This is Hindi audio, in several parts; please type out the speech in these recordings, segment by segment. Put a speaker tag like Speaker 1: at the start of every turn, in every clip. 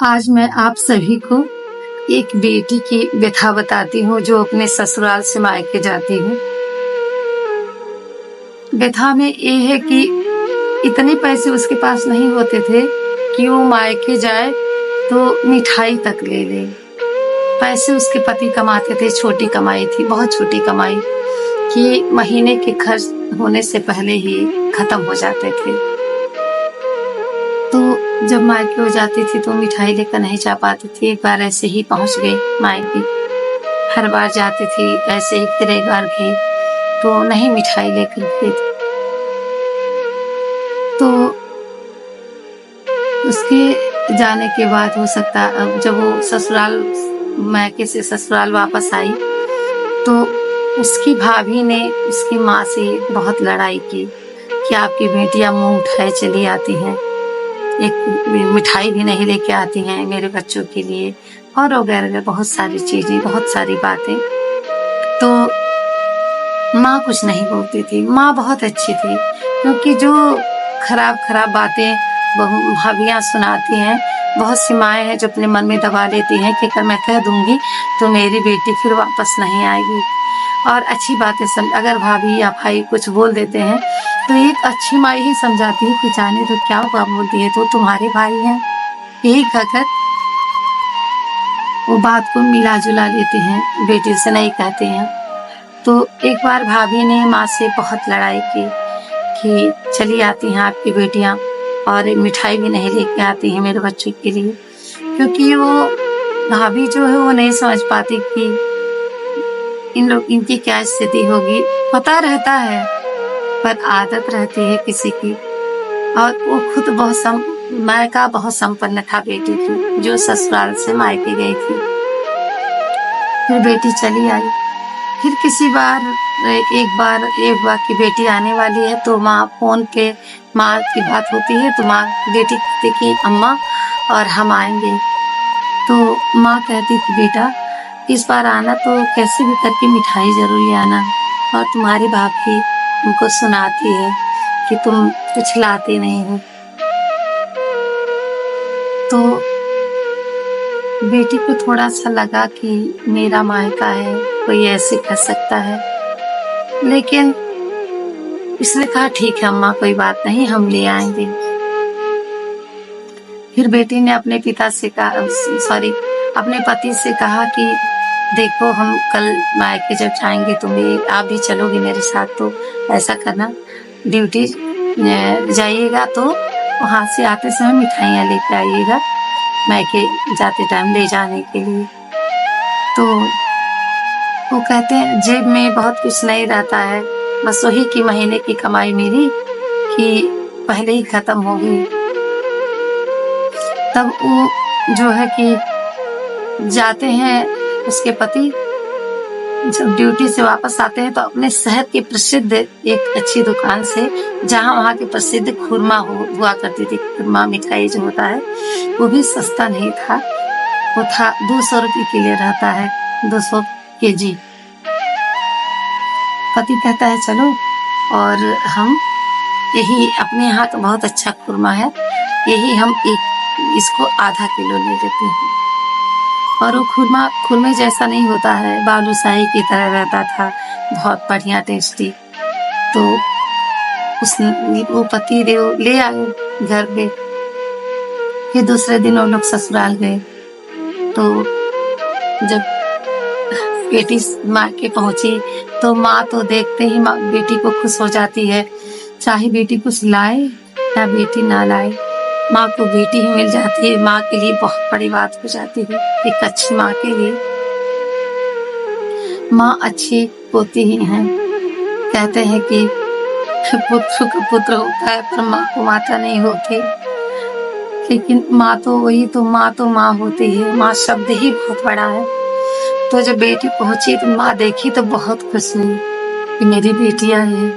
Speaker 1: आज मैं आप सभी को एक बेटी की व्यथा बताती हूँ जो अपने ससुराल से मायके जाती है। व्यथा में ये है कि इतने पैसे उसके पास नहीं होते थे कि वो मायके जाए तो मिठाई तक ले ले। पैसे उसके पति कमाते थे, छोटी कमाई थी, बहुत छोटी कमाई कि महीने के खर्च होने से पहले ही खत्म हो जाते थे। तो जब मायके हो जाती थी तो मिठाई लेकर नहीं जा पाती थी। एक बार ऐसे ही पहुंच गई मायके। हर बार जाती थी ऐसे ही, फिर एक बार गई तो नहीं मिठाई लेकर गई थी। तो उसके जाने के बाद हो सकता अब जब वो ससुराल मायके से ससुराल वापस आई तो उसकी भाभी ने उसकी माँ से बहुत लड़ाई की कि आपकी बेटियां मुंह उठाए चली आती हैं, एक मिठाई भी नहीं लेके आती हैं मेरे बच्चों के लिए, और वगैरह बहुत सारी चीजें, बहुत सारी बातें। तो माँ कुछ नहीं बोलती थी। माँ बहुत अच्छी थी क्योंकि जो खराब खराब बातें भाभियाँ सुनाती हैं, बहुत सी माएँ हैं जो अपने मन में दबा लेती हैं कि अगर मैं कह दूंगी तो मेरी बेटी फिर वापस नहीं आएगी। और अच्छी बातें अगर भाभी या भाई कुछ बोल देते हैं तो एक अच्छी माँ ही समझाती है कि जाने तो क्या हुआ, बोल दिए तो तुम्हारे भाई हैं, यही कहकर वो बात को मिला जुला लेते हैं, बेटी से नहीं कहते हैं। तो एक बार भाभी ने माँ से बहुत लड़ाई की कि चली आती हैं आपकी बेटियां और मिठाई भी नहीं लेके आती हैं मेरे बच्चों के लिए, क्योंकि वो भाभी जो है वो नहीं समझ पाती कि इनकी क्या स्थिति होगी। पता रहता है पर आदत रहती है किसी की। और वो खुद मायका बहुत संपन्न था बेटी की, जो ससुराल से मायके गई थी। फिर बेटी चली आई। फिर एक बार की बेटी आने वाली है तो माँ फोन पे माँ की बात होती है तो माँ बेटी कहती कि अम्मा और हम आएंगे। तो माँ कहती थी बेटा इस बार आना तो कैसे भी करके मिठाई जरूर ले आना, और तुम्हारी भाभी उनको सुनाती है कि तुम कुछ लाते नहीं हो। तो बेटी को थोड़ा सा लगा कि मेरा मायका है, कोई ऐसे कह सकता है, लेकिन इसने कहा ठीक है अम्मा कोई बात नहीं, हम ले आएंगे। फिर बेटी ने अपने अपने पति से कहा कि देखो हम कल मायके जब जाएंगे तो आप भी चलोगे मेरे साथ, तो ऐसा करना ड्यूटी जाइएगा तो वहां से आते समय मिठाइयाँ लेके आइएगा, मायके जाते टाइम ले जाने के लिए। तो वो कहते हैं जेब में बहुत कुछ नहीं रहता है, बस वही की महीने की कमाई मेरी कि पहले ही खत्म हो गई। तब वो जो है कि जाते हैं उसके पति, जब ड्यूटी से वापस आते हैं तो अपने शहर के प्रसिद्ध एक अच्छी दुकान से, जहां वहां के प्रसिद्ध खुरमा हुआ करती थी, खुरमा मिठाई जो होता है वो भी सस्ता नहीं था, वो था 200 रुपये के लिए रहता है, 200 kg। पति कहता है चलो, और हम यही अपने यहाँ तो बहुत अच्छा खुरमा है, यही हम इसको आधा किलो ले लेते हैं। और वो खुरमे जैसा नहीं होता है, बालूशाही की तरह रहता था, बहुत बढ़िया टेस्टी। तो वो पति देव ले आए घर पे। फिर दूसरे दिन वो लोग ससुराल गए। तो जब बेटी माँ के पहुंची तो माँ तो देखते ही बेटी को खुश हो जाती है, चाहे बेटी कुछ लाए या बेटी ना लाए, माँ को बेटी ही मिल जाती है। माँ के लिए बहुत बड़ी बात हो जाती है, एक अच्छी माँ के लिए। माँ अच्छी होती ही हैं। कहते हैं कि पुत्र का पुत्र होता है पर माँ को माता नहीं होती, लेकिन माँ तो माँ होती है। माँ शब्द ही बहुत बड़ा है। तो जब बेटी पहुंची तो माँ देखी तो बहुत खुश हुई कि मेरी बेटी आई है।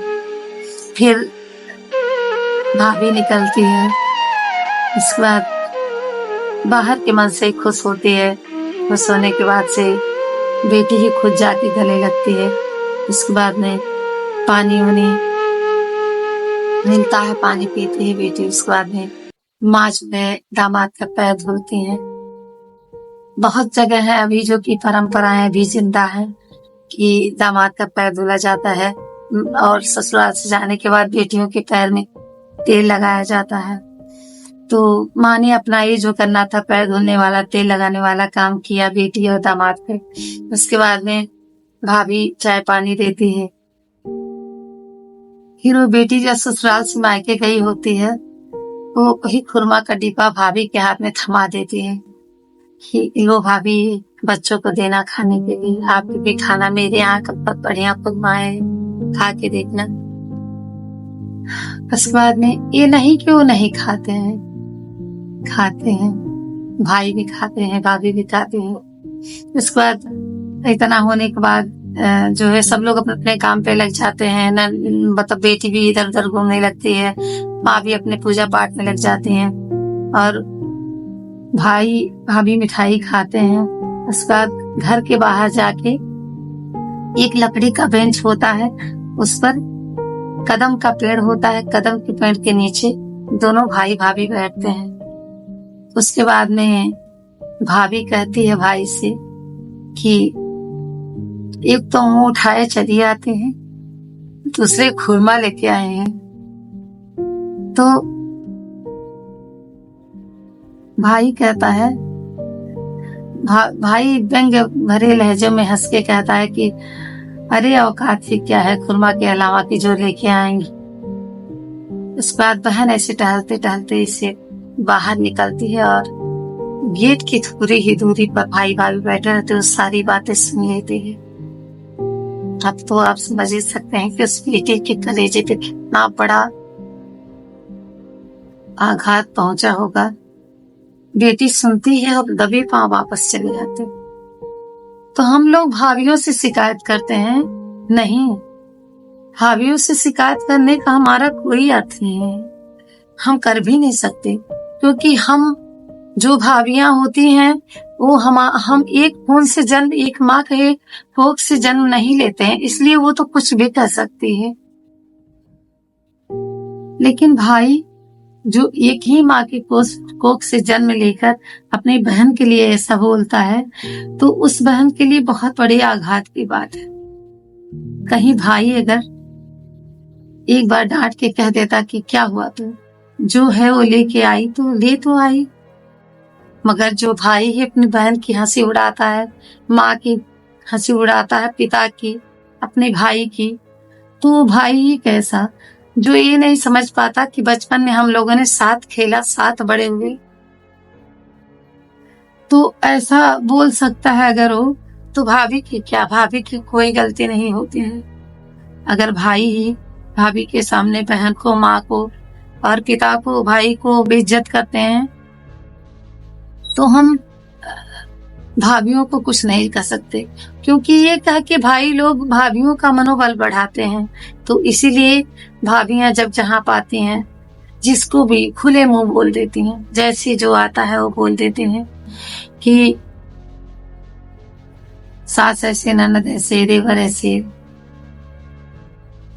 Speaker 1: फिर भाभी निकलती है, इसके बाद बाहर के मन से खुश होती है। खुश होने के बाद से बेटी ही खुद जाके गले लगती है। इसके बाद में पानी वानी मिलता है, पानी पीती है बेटी। उसके बाद में माँ जो है दामाद का पैर धोती है। बहुत जगह है अभी जो कि परंपराएं भी जिंदा है कि दामाद का पैर धुला जाता है और ससुराल से जाने के बाद बेटियों के पैर में तेल लगाया जाता है। तो माँ ने अपना ये जो करना था पैर धुलने वाला तेल लगाने वाला काम किया बेटी और दामाद पे। उसके बाद में भाभी चाय पानी देती है। फिर वो बेटी जब ससुराल से मायके गई होती है वो वही खुरमा का डिब्बा भाभी के हाथ में थमा देती है कि लो भाभी बच्चों को देना खाने के लिए, आपके भी खाना मेरे यहाँ कब तक बढ़िया खुरमा है, खा के देखना। उसके बाद में ये नहीं कि वो नहीं खाते हैं, खाते हैं, भाई भी खाते हैं, भाभी भी खाते हैं। उसके बाद इतना होने के बाद जो है सब लोग अपने अपने काम पे लग जाते हैं। मतलब बेटी भी इधर उधर घूमने लगती है, माँ भी अपने पूजा पाठ में लग जाती हैं और भाई भाभी मिठाई खाते हैं। उसके बाद घर के बाहर जाके एक लकड़ी का बेंच होता है, उस पर कदम का पेड़ होता है, कदम के पेड़ के नीचे दोनों भाई भाभी बैठते हैं। उसके बाद में भाभी कहती है भाई से कि एक तो मुंह उठाए चली आते हैं, दूसरे खुरमा लेके आए हैं। तो भाई कहता है भाई व्यंग्य भरे लहजे में हंस के कहता है कि अरे औकात ही क्या है खुरमा के अलावा की जो लेके आएंगी। इस बात बहन ऐसे टहलते टहलते इसे बाहर निकलती है और गेट की थोड़ी ही दूरी पर भाई भाभी बैठे रहते, उस सारी बातें सुन लेते हैं। अब तो आप समझ ही सकते हैं कि उस बेटी के कलेजे पे कितना बड़ा आघात पहुंचा होगा। बेटी सुनती है और दबे पांव वापस चले जाते। तो हम लोग भाभियों से शिकायत करते हैं? नहीं, भाभियों से शिकायत करने का हमारा कोई अर्थ नहीं है, हम कर भी नहीं सकते, क्योंकि हम जो भाभियां होती हैं वो हम एक खून से जन्म, एक माँ के कोख से जन्म नहीं लेते हैं, इसलिए वो तो कुछ भी कर सकती है। लेकिन भाई जो एक ही माँ के कोख से जन्म लेकर अपनी बहन के लिए ऐसा बोलता है तो उस बहन के लिए बहुत बड़े आघात की बात है। कहीं भाई अगर एक बार डांट के कह देता कि क्या हुआ, तो जो है वो लेके आई तो ले तो आई, मगर जो भाई ही अपनी बहन की हंसी उड़ाता है, माँ की हंसी उड़ाता है, पिता की, अपने भाई की, तो भाई ही कैसा जो ये नहीं समझ पाता कि बचपन में हम लोगों ने साथ खेला, साथ बड़े हुए। तो ऐसा बोल सकता है अगर हो तो भाभी की क्या, भाभी की कोई गलती नहीं होती है। अगर भाई ही भाभी के सामने बहन को, माँ को और पिता को, भाई को बेइज्जत करते हैं तो हम भाभियों को कुछ नहीं कर सकते, क्योंकि ये कह के भाई लोग भाभियों का मनोबल बढ़ाते हैं। तो इसीलिए भाभियां जब जहां पाती हैं जिसको भी खुले मुंह बोल देती हैं, जैसे जो आता है वो बोल देते हैं कि सास ऐसे, ननद ऐसे, देवर ऐसे,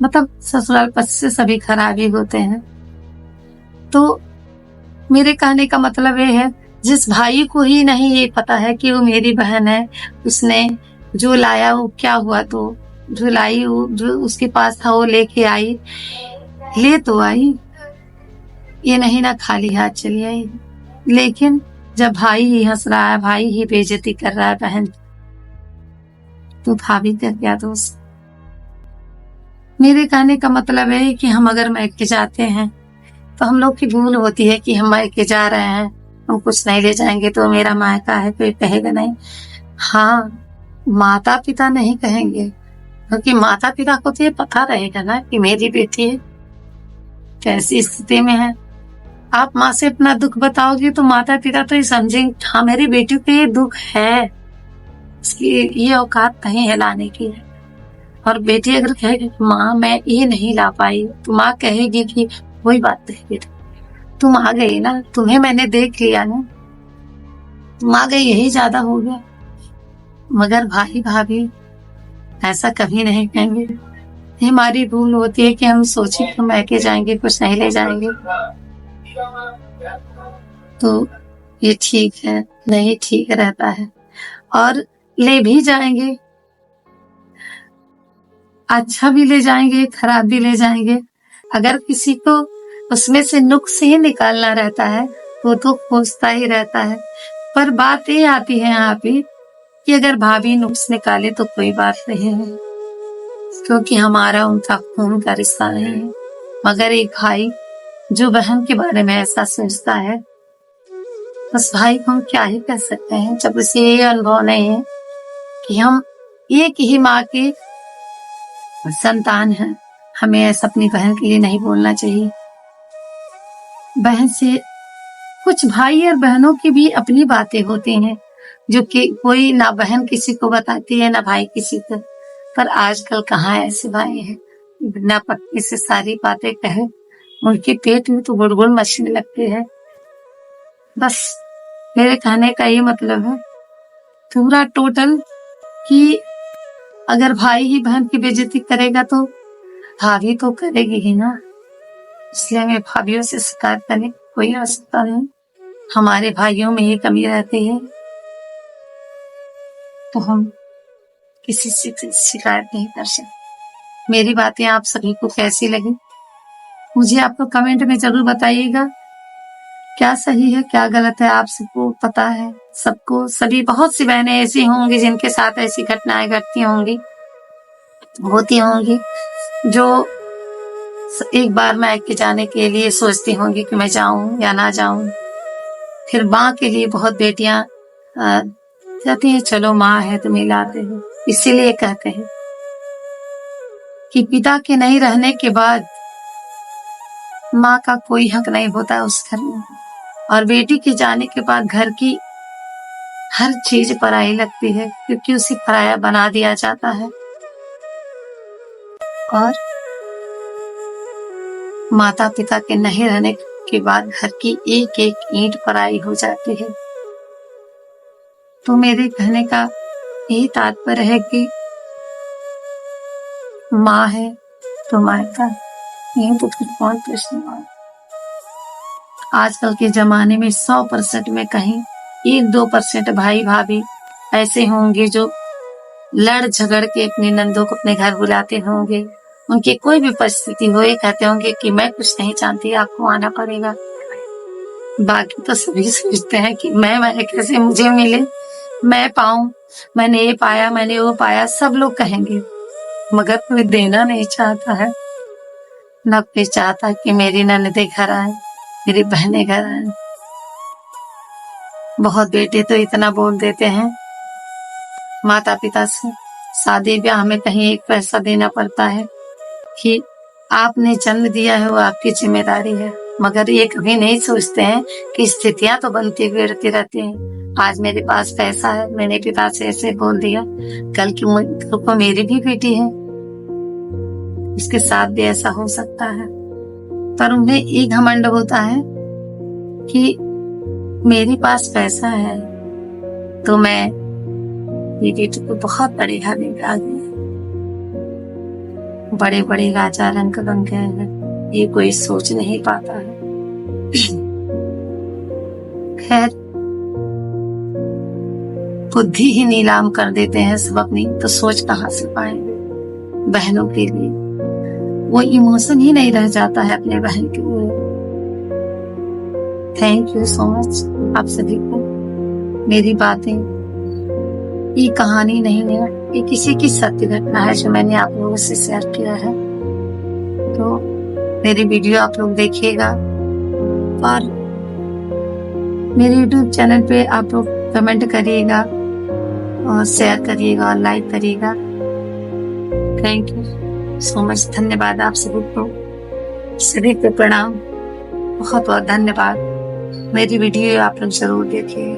Speaker 1: मतलब ससुराल पक्ष से सभी खराब ही होते हैं। तो मेरे कहने का मतलब ये है, जिस भाई को ही नहीं ये पता है कि वो मेरी बहन है, उसने जो लाया वो क्या हुआ, तो जो लाई वो जो उसके पास था वो लेके आई, ले तो आई, ये नहीं ना खाली हाथ चली आई। लेकिन जब भाई ही हंस रहा है, भाई ही बेइज्जती कर रहा है बहन, तो भाभी का क्या दोष। मेरे कहने का मतलब है कि हम अगर मायके जाते हैं तो हम लोग की भूल होती है कि हम मायके जा रहे हैं, हम कुछ नहीं ले जाएंगे तो मेरा मायका है, कोई कहेगा नहीं। हाँ, माता पिता नहीं कहेंगे, क्योंकि माता पिता को तो ये पता रहेगा ना कि मेरी बेटी है कैसी स्थिति में है। आप माँ से अपना दुख बताओगे तो माता पिता तो ये समझेंगे, हाँ मेरी बेटी को ये दुख है, इसकी ये औकात नहीं है लाने की है। और बेटी अगर कहेगी माँ मैं ये नहीं ला पाई, तो माँ कहेगी कि कोई बात नहीं बेटा, तुम आ गई ना, तुम्हें मैंने देख लिया ना, तुम आ गई यही ज्यादा हो गया। मगर भाई भाभी ऐसा कभी नहीं कहेंगे। ये हमारी भूल होती है कि हम सोचे कि मायके जाएंगे कुछ नहीं ले जाएंगे। तो ये ठीक है, नहीं ठीक रहता है। और ले भी जाएंगे, अच्छा भी ले जाएंगे, खराब भी ले जाएंगे। अगर किसी को उसमें से नुक्स ही निकालना रहता है वो तो खोजता ही रहता है। पर बात ये आती है यहाँ पे कि अगर भाभी नुक्स निकाले तो कोई बात नहीं है, क्योंकि हमारा उनका खून का रिश्ता नहीं है। मगर एक भाई जो बहन के बारे में ऐसा सोचता है, उस भाई को हम क्या ही कह सकते हैं, जब उसे ये अनुभव नहीं है कि हम एक ही माँ के संतान हैं। हमें ऐसा अपनी बहन के लिए नहीं बोलना चाहिए। बहन से कुछ भाई और बहनों की भी अपनी बातें होती हैं जो कि कोई ना बहन किसी को बताती है ना भाई किसी को। पर आजकल कहाँ ऐसे भाई हैं बिना पत्नी से सारी बातें कहे, उनके पेट में तो गुड़गुड़ मचने लगती है। बस मेरे कहने का ये मतलब है पूरा टोटल कि अगर भाई ही बहन की बेइज्जती करेगा तो भाभी तो करेगी ही ना। इसलिए हमें भाभीयों से शिकायत करने की कोई आवश्यकता नहीं। हमारे भाइयों में ही कमी रहती है तो हम किसी से शिकायत नहीं कर सकते। मेरी बातें आप सभी को कैसी लगी मुझे आपको कमेंट में जरूर बताइएगा। क्या सही है क्या गलत है आप सबको पता है। सबको सभी बहुत सी बहनें ऐसी होंगी जिनके साथ ऐसी घटनाएं घटती होंगी, होती होंगी, जो एक बार मायके जाने के लिए सोचती होंगी कि मैं जाऊं या ना जाऊं। फिर माँ के लिए बहुत बेटियां कहती हैं चलो माँ है तो मिलाते हैं। इसीलिए कहते हैं कि पिता के नहीं रहने के बाद माँ का कोई हक नहीं होता उस घर में, और बेटी के जाने के बाद घर की हर चीज पराई लगती है क्योंकि उसे पराया बना दिया जाता है। और माता पिता के नहीं रहने के बाद घर की एक एक ईंट पराई हो जाती है। तो मेरे कहने का यही तात्पर्य है कि माँ है तो मायका, यही तो कुछ कौन प्रश्न। आजकल के जमाने में 100% में कहीं 1-2% भाई भाभी ऐसे होंगे जो लड़ झगड़ के अपनी नंदों को अपने घर बुलाते होंगे। उनकी कोई भी परिस्थिति हो ये कहते होंगे कि मैं कुछ नहीं जानती आपको आना पड़ेगा। बाकी तो सभी सोचते हैं कि मैं कैसे मुझे मिले, मैं पाऊं, मैंने ये पाया मैंने वो पाया, सब लोग कहेंगे। मगर कोई देना नहीं चाहता है, न कोई चाहता कि मेरी ननदे घर आए, मेरी बहनें घर आए। बहुत बेटे तो इतना बोल देते हैं माता पिता से, शादी ब्याह में कहीं एक पैसा देना पड़ता है कि आपने जन्म दिया है वो आपकी जिम्मेदारी है। मगर ये कभी नहीं सोचते हैं कि स्थितियां तो बनती बिगड़ती रहती हैं। आज मेरे पास पैसा है, मैंने पिता से ऐसे बोल दिया, कल की मेरी भी बेटी है, उसके साथ भी ऐसा हो सकता है। पर उन्हें एक घमंड होता है कि मेरे पास पैसा है तो मैं ये बेटी को बहुत बड़े घर में आ गई, बड़े बड़े राजा रंग बन गए हैं, ये कोई सोच नहीं पाता है। खैर बुद्धि ही नीलाम कर देते हैं सब अपनी, तो सोच कहाँ से पाएंगे। बहनों के लिए वो इमोशन ही नहीं रह जाता है अपने बहन के लिए। थैंक यू सो मच आप सभी को। मेरी बातें ये कहानी नहीं है, ये किसी की सत्य घटना है जो मैंने आप लोगों से शेयर किया है। तो मेरी वीडियो आप लोग देखिएगा और मेरे YouTube चैनल पे आप लोग कमेंट करिएगा और शेयर करिएगा और लाइक करिएगा। Thank you so much. धन्यवाद आप सभी को प्रणाम, बहुत बहुत धन्यवाद। मेरी वीडियो आप लोग जरूर देखिए।